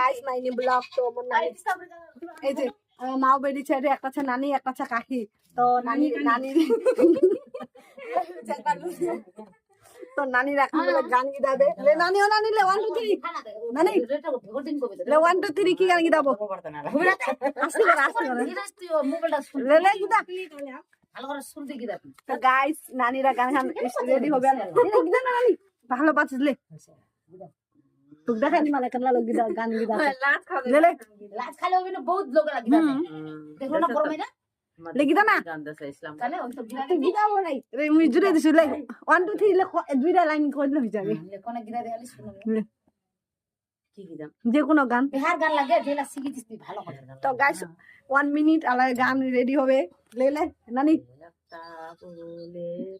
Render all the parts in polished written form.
guys মাইনি blog তো আমার নানি এই যে আমার মাও বেরি ছেড়ে একটা আছে নানি একটা আছে কাকি তো নানি তো নানি রাখি বলে গান গিদাবে লে নানি ও নানি লে 1 2 3 নানি লে 1 2 3 কি গান গিদাবো আস্তে করে লে লে গিদা তো গাইস নানিরা গান গান রেডি হবে গিদা না নানি ভালো বাজলে তুই দেখানি মালা কানলা লোক গিদা গান গিদা লাজ খালে হবে না বহুত লোক লাগি দেখো না গরমে না লে গিদা না তাহলে ওই তো তুই গিদা বলাই রে মুই জুড়ে দিছি লে 1 2 3 লে দুইটা লাইন কইলে হই যাবে কোন গিরা দেখালি শুনো কি গিদাম যে কোনো গান বিহার গান লাগে যেলা শিখিছিস তুই ভালো করে তো গাইস 1 মিনিট আলাদা গান রেডি হবে লে লে নানি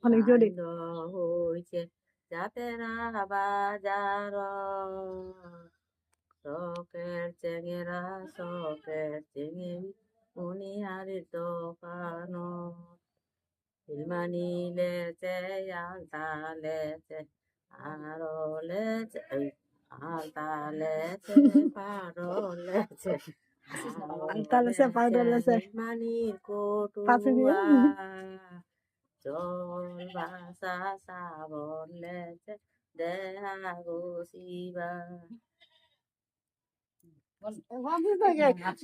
অনেক জোরে হইছে যাতেরা বাজার শখের চেঙেরা শখের চেঙে মুনিহারির দোকান ফিলমানি লেছে আলতা লেছে আরো লেছে আলতা লেছে পারো লেছে আলতা লেছে পারো লেছে মানির পাশে দিয়ে কোটুয়া জল বাসা সাবন লেছে দেহা গোসিবা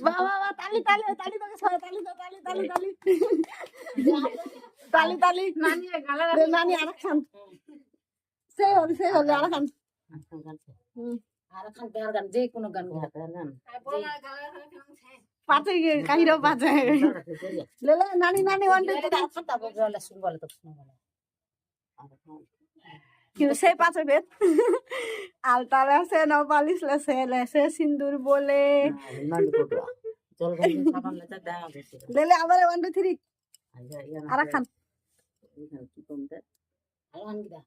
বাবা তালি তালি তালি তোকে ছয় তালি তালি তালি তালি তালি তালি নানি নানি আর খান সে হল আর খান আর খান বিহার গান যে কোনো গান পাঁচে কাহিরো পাঁচে লেলে নানি নানি 1 2 3 খাতা বলে শুন বলে তো শুনো বলে কিন্তু সেই পাঁচে বেদ আলতা লেছে নপালিশ লেছে লেছে সিন্দুর বলে লেলে আবার 1 2 3 আর খান ভালো গান গিদা